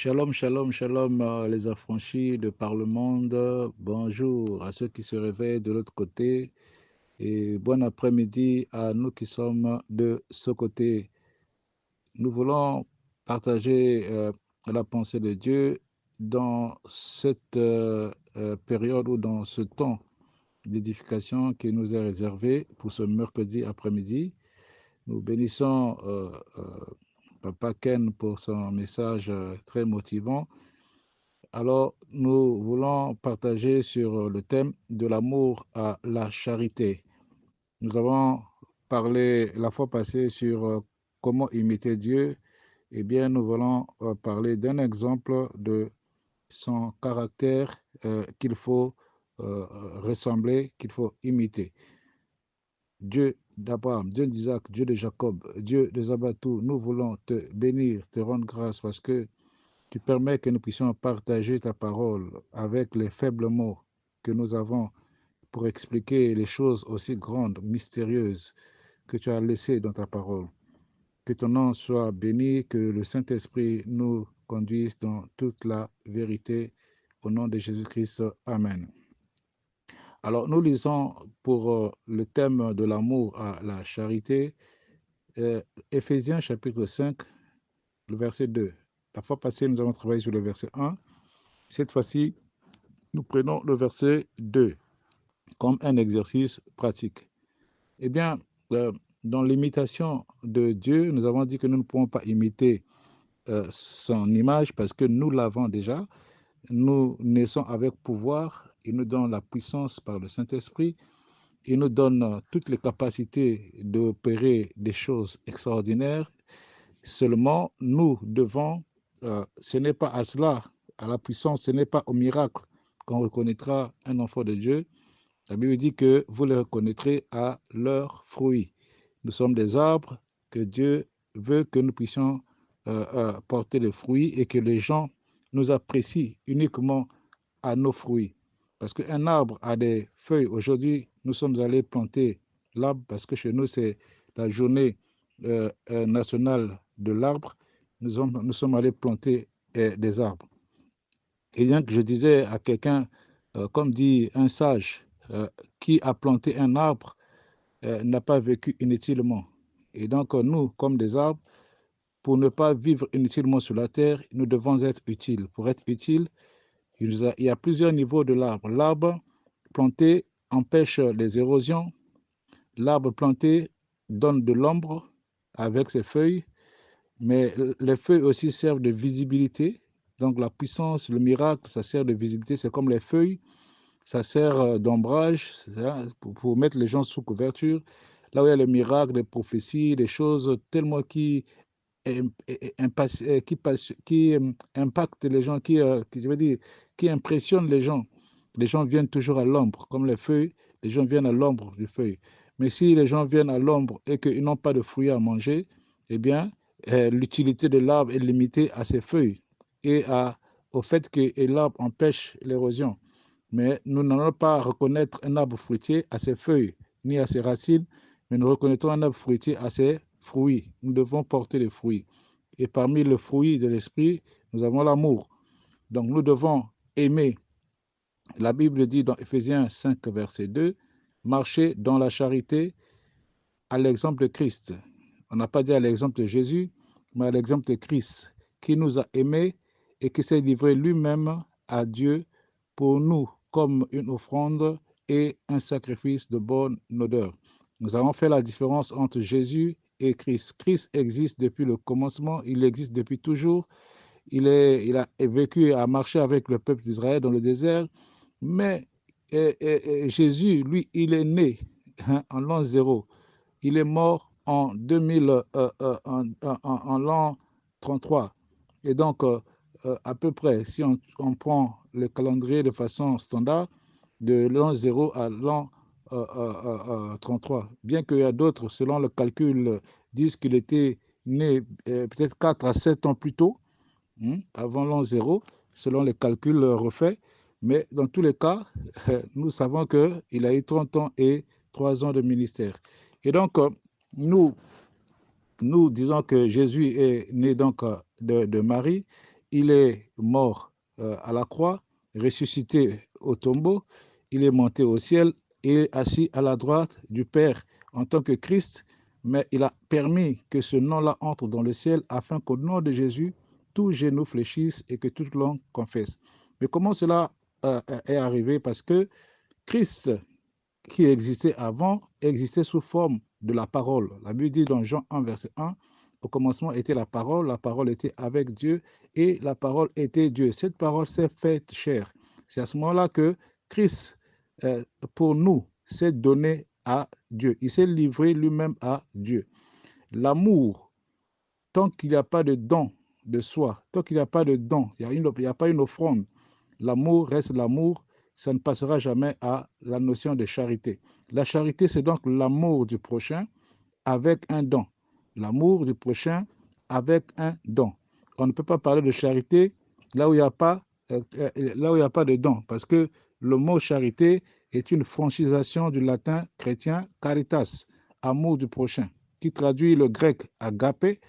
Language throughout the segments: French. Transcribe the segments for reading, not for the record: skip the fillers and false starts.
Shalom, shalom, shalom, les affranchis de par le monde. Bonjour à ceux qui se réveillent de l'autre côté et bon après-midi à nous qui sommes de ce côté. Nous voulons partager la pensée de Dieu dans cette période ou dans ce temps d'édification qui nous est réservé pour ce mercredi après-midi. Nous bénissons Papa Ken pour son message très motivant. Alors, nous voulons partager sur le thème de l'amour à la charité. Nous avons parlé la fois passée sur comment imiter Dieu. Eh bien, nous voulons parler d'un exemple de son caractère qu'il faut ressembler, qu'il faut imiter. Dieu d'Abraham, Dieu d'Isaac, Dieu de Jacob, Dieu de Zabatou, nous voulons te bénir, te rendre grâce parce que tu permets que nous puissions partager ta parole avec les faibles mots que nous avons pour expliquer les choses aussi grandes, mystérieuses que tu as laissées dans ta parole. Que ton nom soit béni, que le Saint-Esprit nous conduise dans toute la vérité. Au nom de Jésus-Christ, Amen. Alors, nous lisons pour le thème de l'amour à la charité, Éphésiens chapitre 5, le verset 2. La fois passée, nous avons travaillé sur le verset 1. Cette fois-ci, nous prenons le verset 2 comme un exercice pratique. Eh bien, dans l'imitation de Dieu, nous avons dit que nous ne pouvons pas imiter son image parce que nous l'avons déjà. Nous naissons avec pouvoir. Il nous donne la puissance par le Saint-Esprit. Il nous donne toutes les capacités d'opérer des choses extraordinaires. Seulement, nous devons, ce n'est pas à cela, à la puissance, ce n'est pas au miracle qu'on reconnaîtra un enfant de Dieu. La Bible dit que vous les reconnaîtrez à leurs fruits. Nous sommes des arbres que Dieu veut que nous puissions porter les fruits et que les gens nous apprécient uniquement à nos fruits. Parce qu'un arbre a des feuilles. Aujourd'hui, nous sommes allés planter l'arbre parce que chez nous, c'est la journée nationale de l'arbre. Nous sommes allés planter des arbres. Et donc, je disais à quelqu'un, comme dit un sage, qui a planté un arbre n'a pas vécu inutilement. Et donc, nous, comme des arbres, pour ne pas vivre inutilement sur la terre, nous devons être utiles. Pour être utiles, il y a plusieurs niveaux de l'arbre. L'arbre planté empêche les érosions. L'arbre planté donne de l'ombre avec ses feuilles, mais les feuilles aussi servent de visibilité. Donc la puissance, le miracle, ça sert de visibilité. C'est comme les feuilles, ça sert d'ombrage pour mettre les gens sous couverture. Là où il y a le miracle, les prophéties, des choses tellement qui impactent les gens, je veux dire, qui impressionnent les gens. Les gens viennent toujours à l'ombre, comme les feuilles, les gens viennent à l'ombre du feuille. Mais si les gens viennent à l'ombre et qu'ils n'ont pas de fruits à manger, eh bien, l'utilité de l'arbre est limitée à ses feuilles et au fait que l'arbre empêche l'érosion. Mais nous n'allons pas reconnaître un arbre fruitier à ses feuilles ni à ses racines, mais nous reconnaîtrons un arbre fruitier à ses fruits. Nous devons porter les fruits. Et parmi les fruits de l'esprit, nous avons l'amour. Donc nous devons aimer. La Bible dit dans Éphésiens 5, verset 2, marcher dans la charité à l'exemple de Christ. On n'a pas dit à l'exemple de Jésus, mais à l'exemple de Christ, qui nous a aimés et qui s'est livré lui-même à Dieu pour nous comme une offrande et un sacrifice de bonne odeur. Nous avons fait la différence entre Jésus et Christ. Christ existe depuis le commencement, il existe depuis toujours. Il a vécu et a marché avec le peuple d'Israël dans le désert, mais Jésus, lui, il est né en l'an 0. Il est mort en 2000, en l'an 33. Et donc, à peu près, si on prend le calendrier de façon standard, de l'an 0 à l'an 33. Bien qu'il y a d'autres, selon le calcul, disent qu'il était né peut-être 4 à 7 ans plus tôt, avant l'an 0, selon les calculs refaits. Mais dans tous les cas, nous savons qu'il a eu 30 ans et 3 ans de ministère. Et donc, nous disons que Jésus est né donc de Marie il est mort à la croix, ressuscité au tombeau, il est monté au ciel et assis à la droite du Père en tant que Christ, mais il a permis que ce nom-là entre dans le ciel afin qu'au nom de Jésus, tout genou fléchisse et que toute langue confesse. Mais comment cela est arrivé? Parce que Christ, qui existait avant, existait sous forme de la parole. La Bible dit dans Jean 1, verset 1, au commencement était la parole était avec Dieu et la parole était Dieu. Cette parole s'est faite chair. C'est à ce moment-là que Christ, pour nous, s'est donné à Dieu. Il s'est livré lui-même à Dieu. L'amour, tant qu'il n'y a pas de don de soi, tant qu'il n'y a pas de don, il n'y a pas une offrande, l'amour reste l'amour, ça ne passera jamais à la notion de charité. La charité, c'est donc l'amour du prochain avec un don. L'amour du prochain avec un don. On ne peut pas parler de charité là où il n'y a pas, de don, parce que le mot charité est une franchisation du latin chrétien caritas, amour du prochain, qui traduit le grec agapé,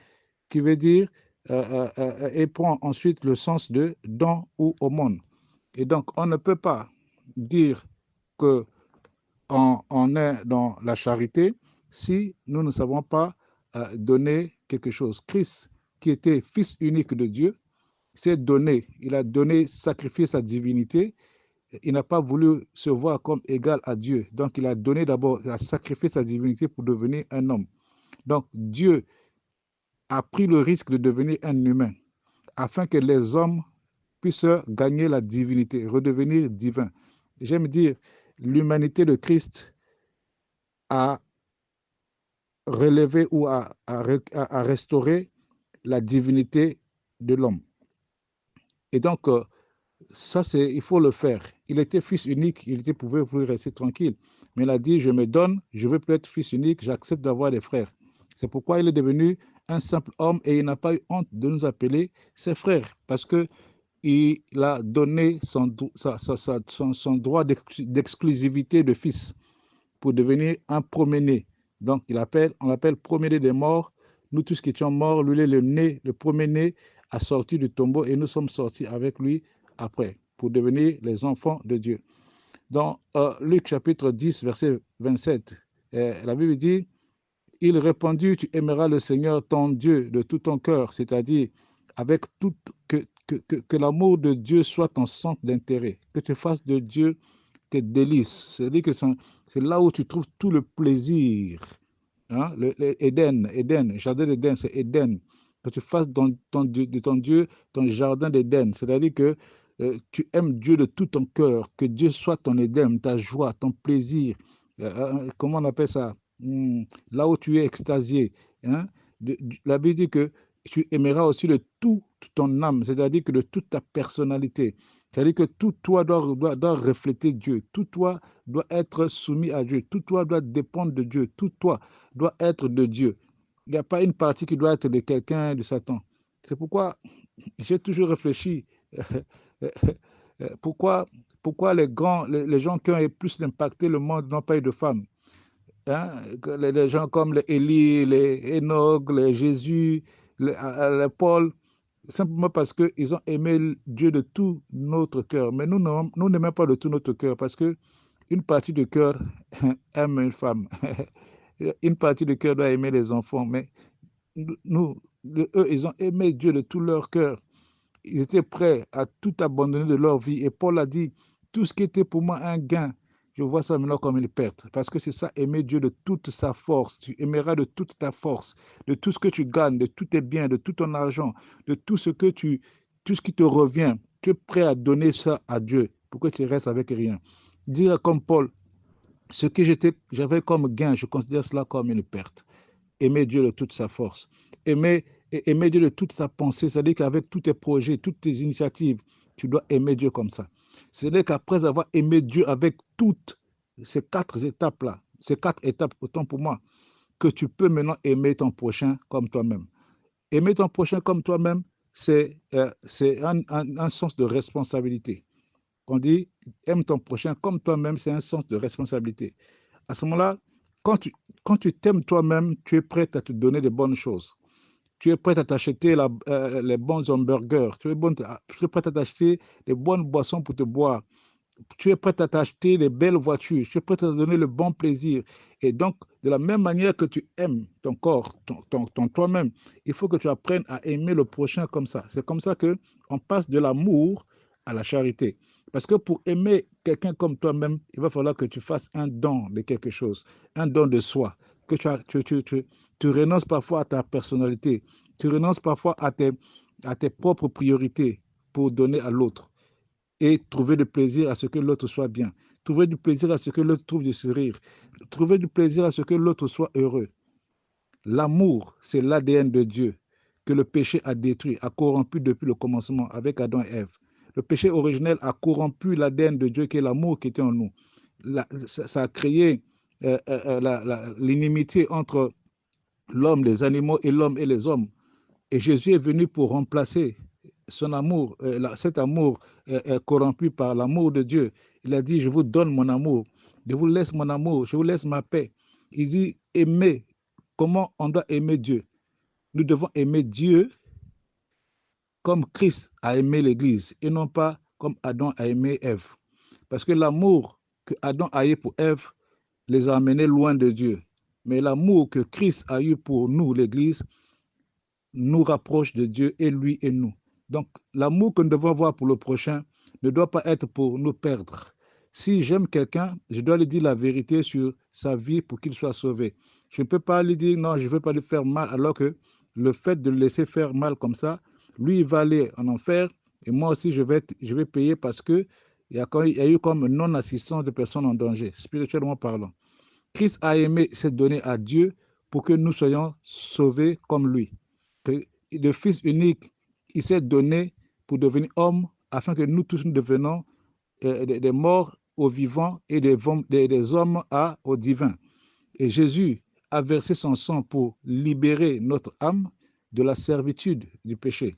qui veut dire et prend ensuite le sens de don ou aumône. Et donc, on ne peut pas dire qu'on est dans la charité si nous ne savons pas donner quelque chose. Christ, qui était fils unique de Dieu, s'est donné, il a donné, sacrifié sa divinité. Il n'a pas voulu se voir comme égal à Dieu. Donc, il a donné d'abord, il a sacrifié sa divinité pour devenir un homme. Donc, Dieu a pris le risque de devenir un humain afin que les hommes puissent gagner la divinité, redevenir divins. J'aime dire, l'humanité de Christ a relevé ou a restauré la divinité de l'homme. Et donc, ça, il faut le faire. Il était fils unique, il pouvait plus rester tranquille. Mais il a dit, je me donne, je veux plus être fils unique, j'accepte d'avoir des frères. C'est pourquoi il est devenu un simple homme et il n'a pas eu honte de nous appeler ses frères, parce qu'il a donné son droit d'exclusivité de fils pour devenir un premier-né. Donc, on l'appelle premier-né des morts. Nous tous qui étions morts, lui, il est le premier-né a sorti du tombeau et nous sommes sortis avec lui après pour devenir les enfants de Dieu. Dans Luc chapitre 10, verset 27, la Bible dit, il répondit, tu aimeras le Seigneur ton Dieu de tout ton cœur, c'est-à-dire avec tout, que l'amour de Dieu soit ton centre d'intérêt, que tu fasses de Dieu tes délices. C'est-à-dire que c'est là où tu trouves tout le plaisir. Hein? Éden, jardin d'Éden, c'est Éden. Que tu fasses de ton Dieu ton jardin d'Éden. C'est-à-dire que tu aimes Dieu de tout ton cœur, que Dieu soit ton Éden, ta joie, ton plaisir. Comment on appelle ça? Là où tu es extasié. Hein? La Bible dit que tu aimeras aussi de toute ton âme, c'est-à-dire que de toute ta personnalité. C'est-à-dire que tout toi doit refléter Dieu, tout toi doit être soumis à Dieu, tout toi doit dépendre de Dieu, tout toi doit être de Dieu. Il n'y a pas une partie qui doit être de quelqu'un, de Satan. C'est pourquoi j'ai toujours réfléchi pourquoi les gens qui ont plus impacté le monde n'ont pas eu de femmes. Hein? Les gens comme les Élie, les Enoch, les Jésus, les Paul, simplement parce qu'ils ont aimé Dieu de tout notre cœur. Mais nous n'aimons pas de tout notre cœur parce qu'une partie du cœur aime une femme. Une partie du cœur doit aimer les enfants. Mais eux, ils ont aimé Dieu de tout leur cœur. Ils étaient prêts à tout abandonner de leur vie. Et Paul a dit, tout ce qui était pour moi un gain, je vois ça maintenant comme une perte. Parce que c'est ça, aimer Dieu de toute sa force. Tu aimeras de toute ta force, de tout ce que tu gagnes, de tous tes biens, de tout ton argent, de tout ce qui te revient. Tu es prêt à donner ça à Dieu pour que tu restes avec rien. Dire comme Paul, ce que j'avais comme gain, je considère cela comme une perte. Aimer Dieu de toute sa force. Aimer Dieu de toute ta pensée, c'est-à-dire qu'avec tous tes projets, toutes tes initiatives, tu dois aimer Dieu comme ça. C'est-à-dire qu'après avoir aimé Dieu avec toutes ces 4 étapes-là, ces 4 étapes, autant pour moi, que tu peux maintenant aimer ton prochain comme toi-même. Aimer ton prochain comme toi-même, c'est un sens de responsabilité. On dit, aime ton prochain comme toi-même, c'est un sens de responsabilité. À ce moment-là, quand tu t'aimes toi-même, tu es prêt à te donner de bonnes choses. Tu es prêt à t'acheter les bons hamburgers. Tu es prêt à t'acheter les bonnes boissons pour te boire. Tu es prêt à t'acheter les belles voitures. Tu es prêt à te donner le bon plaisir. Et donc, de la même manière que tu aimes ton corps, ton toi-même, il faut que tu apprennes à aimer le prochain comme ça. C'est comme ça qu'on passe de l'amour à la charité. Parce que pour aimer quelqu'un comme toi-même, il va falloir que tu fasses un don de quelque chose, un don de soi, que tu renonces parfois à ta personnalité, tu renonces parfois à tes propres priorités pour donner à l'autre et trouver du plaisir à ce que l'autre soit bien, trouver du plaisir à ce que l'autre trouve du sourire, trouver du plaisir à ce que l'autre soit heureux. L'amour, c'est l'ADN de Dieu que le péché a détruit, a corrompu depuis le commencement avec Adam et Ève. Le péché originel a corrompu l'ADN de Dieu qui est l'amour qui était en nous. Ça a créé l'inimitié entre l'homme, les animaux et l'homme et les hommes. Et Jésus est venu pour remplacer son amour, cet amour corrompu par l'amour de Dieu. Il a dit, je vous donne mon amour, je vous laisse mon amour, je vous laisse ma paix. Il dit, aimer. Comment on doit aimer Dieu? Nous devons aimer Dieu comme Christ a aimé l'Église et non pas comme Adam a aimé Ève. Parce que l'amour que Adam a eu pour Ève les a amenés loin de Dieu. Mais l'amour que Christ a eu pour nous, l'Église, nous rapproche de Dieu et lui et nous. Donc, l'amour que nous devons avoir pour le prochain ne doit pas être pour nous perdre. Si j'aime quelqu'un, je dois lui dire la vérité sur sa vie pour qu'il soit sauvé. Je ne peux pas lui dire non, je ne veux pas lui faire mal, alors que le fait de le laisser faire mal comme ça, lui, il va aller en enfer et moi aussi, je vais payer parce qu'il y a eu comme non-assistance de personnes en danger, spirituellement parlant. Christ a aimé se donner à Dieu pour que nous soyons sauvés comme lui. Le Fils unique, il s'est donné pour devenir homme afin que nous tous nous devenions des morts aux vivants et des hommes aux divins. Et Jésus a versé son sang pour libérer notre âme de la servitude du péché.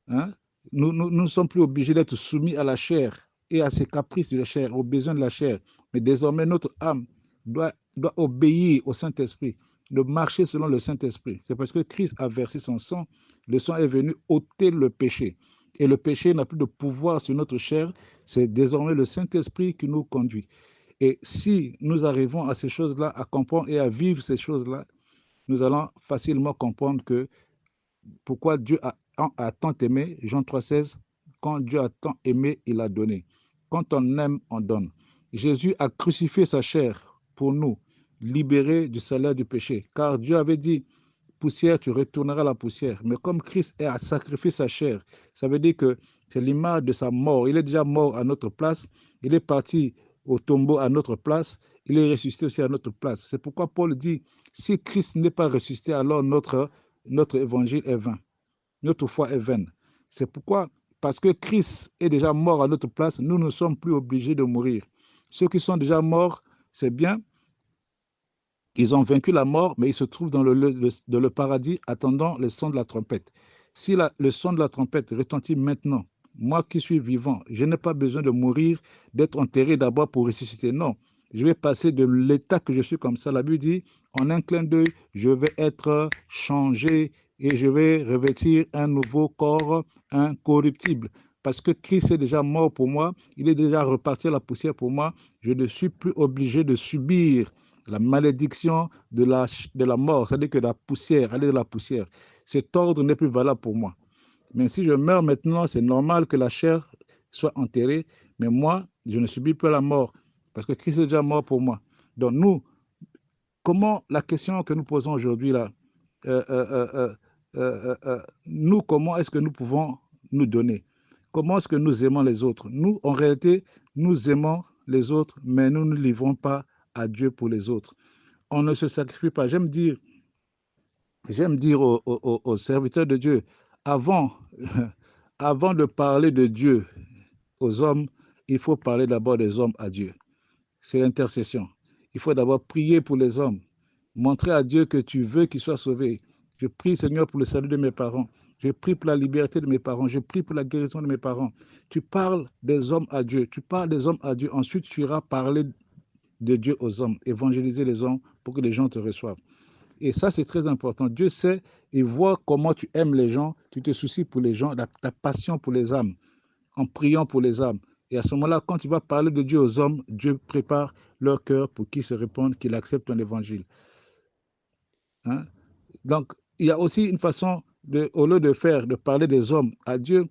Hein? Nous ne sommes plus obligés d'être soumis à la chair et à ses caprices de la chair, aux besoins de la chair. Mais désormais, notre âme doit obéir au Saint-Esprit, de marcher selon le Saint-Esprit. C'est parce que Christ a versé son sang, le sang est venu ôter le péché. Et le péché n'a plus de pouvoir sur notre chair, c'est désormais le Saint-Esprit qui nous conduit. Et si nous arrivons à ces choses-là, à comprendre et à vivre ces choses-là, nous allons facilement comprendre que pourquoi Dieu a tant aimé, Jean 3,16, quand Dieu a tant aimé, il a donné. Quand on aime, on donne. Jésus a crucifié sa chair pour nous, libérer du salaire du péché. Car Dieu avait dit, poussière, tu retourneras à la poussière. Mais comme Christ a sacrifié sa chair, ça veut dire que c'est l'image de sa mort. Il est déjà mort à notre place. Il est parti au tombeau à notre place. Il est ressuscité aussi à notre place. C'est pourquoi Paul dit, si Christ n'est pas ressuscité, alors notre évangile est vain. Notre foi est vaine. C'est pourquoi, parce que Christ est déjà mort à notre place, nous ne sommes plus obligés de mourir. Ceux qui sont déjà morts, c'est bien, ils ont vaincu la mort, mais ils se trouvent dans le paradis attendant le son de la trompette. Si le son de la trompette retentit maintenant, moi qui suis vivant, je n'ai pas besoin de mourir, d'être enterré d'abord pour ressusciter. Non, je vais passer de l'état que je suis comme ça. La Bible dit, en un clin d'œil, je vais être changé et je vais revêtir un nouveau corps incorruptible. Parce que Christ est déjà mort pour moi, il est déjà reparti à la poussière pour moi, je ne suis plus obligé de subir la malédiction de la mort, c'est-à-dire que la poussière, aller de la poussière. Cet ordre n'est plus valable pour moi. Mais si je meurs maintenant, c'est normal que la chair soit enterrée, mais moi, je ne subis plus la mort, parce que Christ est déjà mort pour moi. Donc nous, la question que nous posons aujourd'hui là, nous, comment est-ce que nous pouvons nous donner? Comment est-ce que nous aimons les autres? Nous, en réalité, nous aimons les autres, mais nous ne livrons pas à Dieu pour les autres. On ne se sacrifie pas. J'aime dire aux serviteurs de Dieu, avant de parler de Dieu aux hommes, il faut parler d'abord des hommes à Dieu. C'est l'intercession. Il faut d'abord prier pour les hommes. Montrer à Dieu que tu veux qu'ils soient sauvés. Je prie, Seigneur, pour le salut de mes parents. Je prie pour la liberté de mes parents. Je prie pour la guérison de mes parents. Tu parles des hommes à Dieu. Tu parles des hommes à Dieu. Ensuite, tu iras parler de Dieu aux hommes, évangéliser les hommes pour que les gens te reçoivent. Et ça, c'est très important. Dieu sait et voit comment tu aimes les gens, tu te soucies pour les gens, ta passion pour les âmes, en priant pour les âmes. Et à ce moment-là, quand tu vas parler de Dieu aux hommes, Dieu prépare leur cœur pour qu'ils se répandent, qu'ils acceptent ton évangile. Hein? Donc, il y a aussi une façon, au lieu de parler des hommes à Dieu,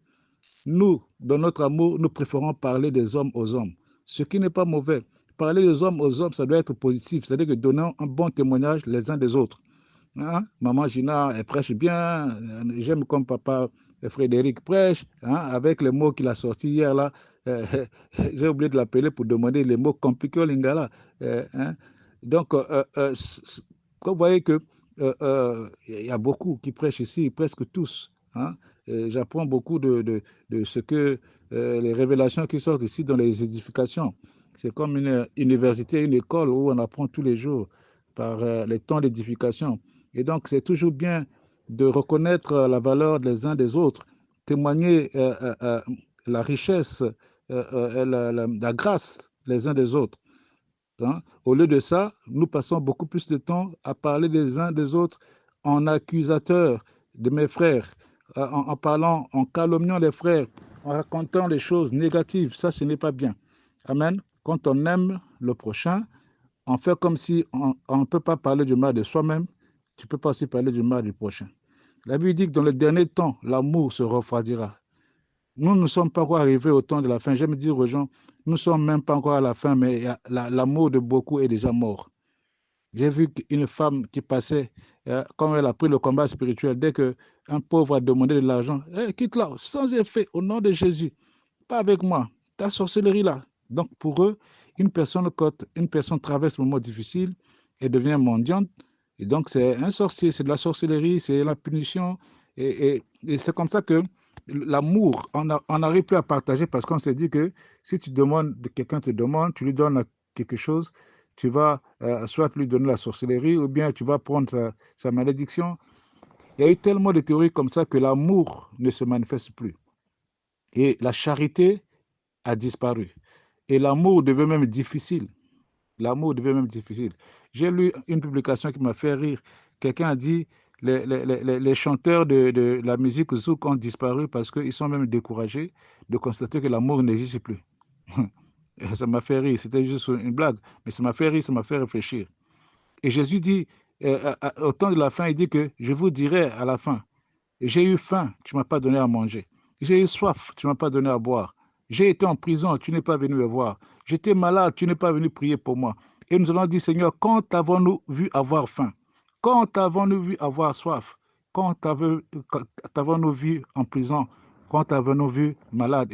nous, dans notre amour, nous préférons parler des hommes aux hommes. Ce qui n'est pas mauvais. Parler des hommes aux hommes, ça doit être positif. C'est-à-dire que donnons un bon témoignage les uns des autres. Hein? Maman Gina, elle prêche bien. J'aime comme papa Frédéric prêche. Hein? Avec les mots qu'il a sortis hier, là, euh, j'ai oublié de l'appeler pour demander les mots compliqués au lingala. Hein? Donc, vous voyez que y a beaucoup qui prêchent ici, presque tous. Hein? J'apprends beaucoup de ce que les révélations qui sortent ici dans les édifications. C'est comme une université, une école où on apprend tous les jours par les temps d'édification. Et donc, c'est toujours bien de reconnaître la valeur des uns des autres, témoigner la richesse, la grâce des uns des autres. Hein. Au lieu de ça, nous passons beaucoup plus de temps à parler des uns des autres en accusateurs de mes frères, en parlant, en calomniant les frères, en racontant les choses négatives. Ça, ce n'est pas bien. Amen. Quand on aime le prochain, on fait comme si on ne peut pas parler du mal de soi-même, tu ne peux pas aussi parler du mal du prochain. La Bible dit que dans le dernier temps, l'amour se refroidira. Nous ne sommes pas encore arrivés au temps de la fin. J'aime dire aux gens, nous ne sommes même pas encore à la fin, mais l'amour de beaucoup est déjà mort. J'ai vu une femme qui passait, comme elle a pris le combat spirituel, dès qu'un pauvre a demandé de l'argent, hey, quitte-la, sans effet, au nom de Jésus, pas avec moi, ta sorcellerie là. Donc pour eux, quand une personne traverse un moment difficile et devient mendiante, et donc c'est un sorcier, c'est de la sorcellerie, c'est la punition, et c'est comme ça que l'amour, on n'arrive plus à partager parce qu'on se dit que si tu demandes, quelqu'un te demande, tu lui donnes quelque chose, tu vas soit lui donner la sorcellerie ou bien tu vas prendre sa malédiction. Il y a eu tellement de théories comme ça que l'amour ne se manifeste plus. Et la charité a disparu. Et l'amour devient même difficile. L'amour devient même difficile. J'ai lu une publication qui m'a fait rire. Quelqu'un a dit les chanteurs de la musique zouk ont disparu parce qu'ils sont même découragés de constater que l'amour n'existe plus. Ça m'a fait rire. C'était juste une blague. Mais ça m'a fait rire, ça m'a fait réfléchir. Et Jésus dit, au temps de la fin, il dit que je vous dirai à la fin, j'ai eu faim, tu ne m'as pas donné à manger. J'ai eu soif, tu ne m'as pas donné à boire. J'ai été en prison, tu n'es pas venu me voir. J'étais malade, tu n'es pas venu prier pour moi. Et nous allons dire, Seigneur, quand avons-nous vu avoir faim? Quand avons-nous vu avoir soif? Quand avons-nous vu en prison? Quand avons-nous vu malade?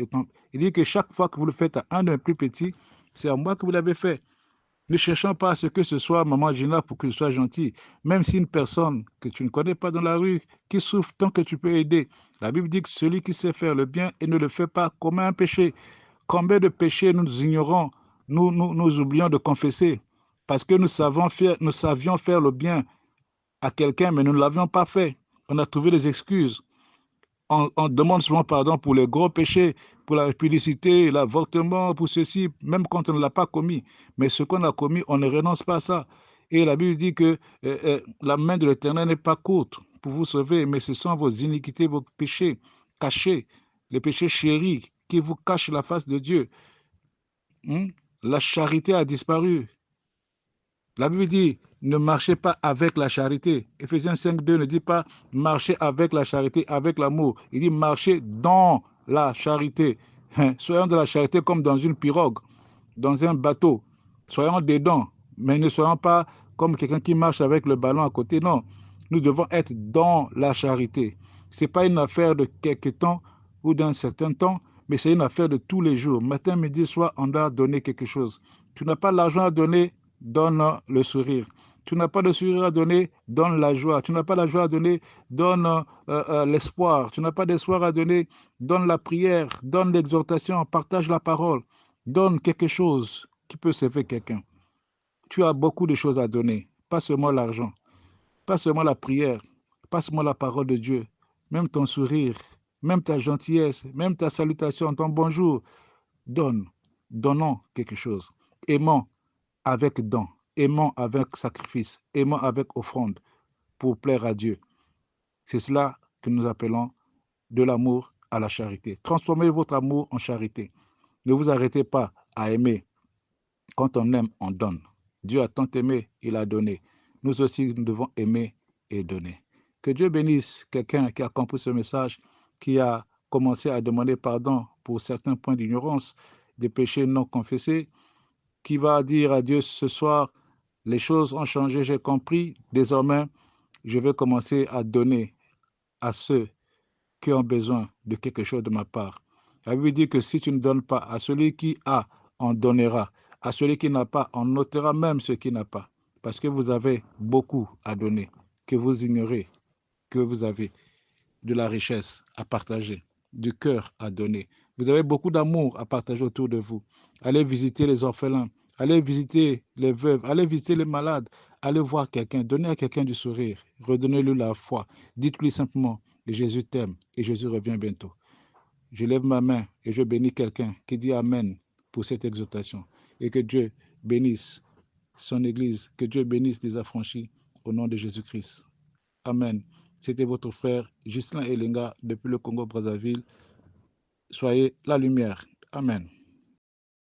Il dit que chaque fois que vous le faites à un de mes plus petits, c'est à moi que vous l'avez fait. Ne cherchons pas à ce que ce soit Maman Gina pour qu'il soit gentil. Même si une personne que tu ne connais pas dans la rue, qui souffre tant que tu peux aider. La Bible dit que celui qui sait faire le bien et ne le fait pas commet un péché. Combien de péchés nous ignorons, nous oublions de confesser parce que nous savions faire le bien à quelqu'un, mais nous ne l'avions pas fait. On a trouvé des excuses. On demande souvent pardon pour les gros péchés, pour la publicité, l'avortement, pour ceci, même quand on ne l'a pas commis. Mais ce qu'on a commis, on ne renonce pas à ça. Et la Bible dit que la main de l'Éternel n'est pas courte pour vous sauver, mais ce sont vos iniquités, vos péchés cachés, les péchés chéris qui vous cachent la face de Dieu. La charité a disparu. La Bible dit, ne marchez pas avec la charité. Éphésiens 5:2 ne dit pas marchez avec la charité, avec l'amour. Il dit marchez dans la charité. Soyons de la charité comme dans une pirogue, dans un bateau. Soyons dedans, mais ne soyons pas comme quelqu'un qui marche avec le ballon à côté. Non, nous devons être dans la charité. Ce n'est pas une affaire de quelques temps ou d'un certain temps, mais c'est une affaire de tous les jours. Matin, midi, soir, on doit donner quelque chose. Tu n'as pas l'argent à donner, donne le sourire. Tu n'as pas de sourire à donner, donne la joie. Tu n'as pas la joie à donner, donne l'espoir. Tu n'as pas d'espoir à donner, donne la prière, donne l'exhortation, partage la parole. Donne quelque chose qui peut sauver quelqu'un. Tu as beaucoup de choses à donner, pas seulement l'argent, pas seulement la prière, pas seulement la parole de Dieu, même ton sourire, même ta gentillesse, même ta salutation, ton bonjour. Donne, donnons quelque chose. Aimons avec don, aimons avec sacrifice, aimons avec offrande. pour plaire à Dieu. C'est cela que nous appelons de l'amour à la charité. Transformez votre amour en charité. Ne vous arrêtez pas à aimer. Quand on aime, on donne. Dieu a tant aimé, il a donné. Nous aussi, nous devons aimer et donner. Que Dieu bénisse quelqu'un qui a compris ce message, qui a commencé à demander pardon pour certains points d'ignorance, des péchés non confessés, qui va dire à Dieu ce soir, les choses ont changé, j'ai compris, désormais, je vais commencer à donner à ceux qui ont besoin de quelque chose de ma part. La Bible dit que si tu ne donnes pas à celui qui a, on donnera. À celui qui n'a pas, on notera même ce qui n'a pas. Parce que vous avez beaucoup à donner, que vous ignorez, que vous avez de la richesse à partager, du cœur à donner. Vous avez beaucoup d'amour à partager autour de vous. Allez visiter les orphelins, allez visiter les veuves, allez visiter les malades, allez voir quelqu'un, donnez à quelqu'un du sourire, redonnez-lui la foi. Dites-lui simplement, Jésus t'aime et Jésus revient bientôt. Je lève ma main et je bénis quelqu'un qui dit Amen pour cette exhortation. Et que Dieu bénisse son Église, que Dieu bénisse les affranchis au nom de Jésus-Christ. Amen. C'était votre frère Ghislain Elenga depuis le Congo-Brazzaville. Soyez la lumière. Amen.